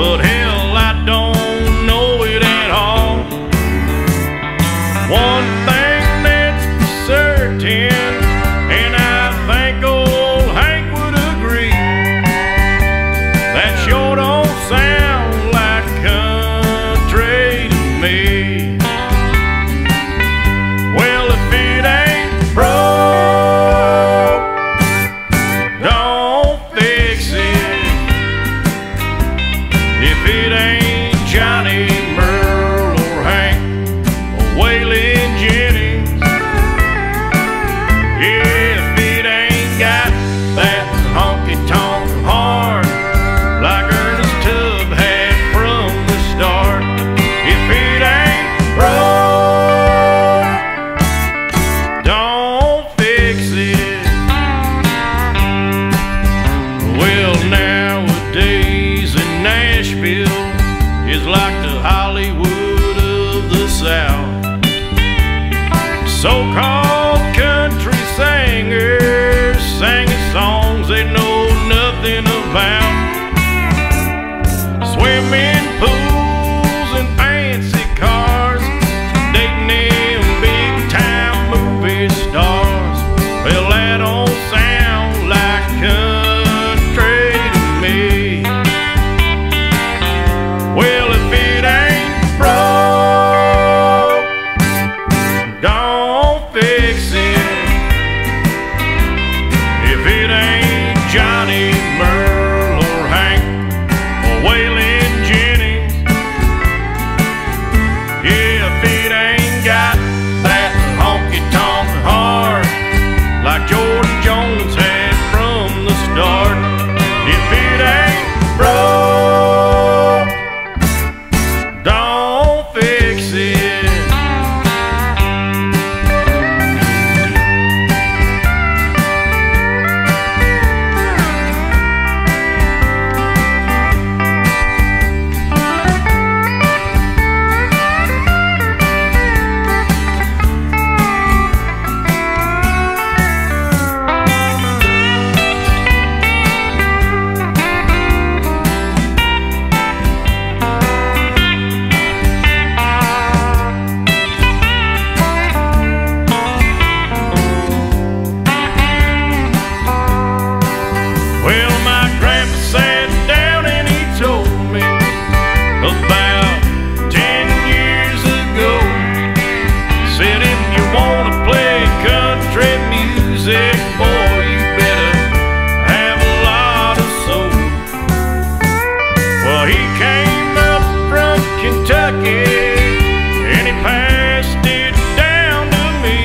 but hell, I don't know it at all. One thing that's for certain, and I think old Hank would agree, that sure don't sound like country to me. Well, if it ain't broke, don't fix it. If it ain't Johnny, Merle, or Hank, or Waylon Jennings, yeah, if it ain't got that honky-tonk heart like Ernest Tubb had from the start, if it ain't broke, don't fix it. Well, nowadays in Nashville is like the Hollywood of the South. So-called country singers singing songs they know nothing about. Swimming pools and fancy cars, dating them big-time movie stars. Well, that don't sound like country to me. Well, if it ain't broke, don't fix it. If it ain't Johnny, Merle, or Hank, or Waylon Jennings, yeah, if it ain't got that honky-tonk heart like George Jones had from the start, if it ain't broke, don't fix it. Well, my grandpa sat down and he told me about 10 years ago. Said if you wanna play country music, boy, you better have a lot of soul. Well, he came up from Kentucky and he passed it down to me.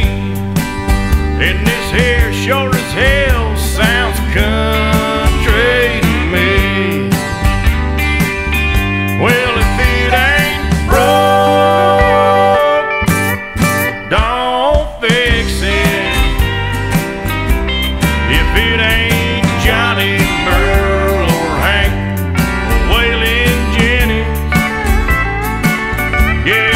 And this here sure as hell sounds country to me. Well, if it ain't broke, don't fix it. If it ain't Johnny, Merle, or Hank, or Waylon Jennings, yeah,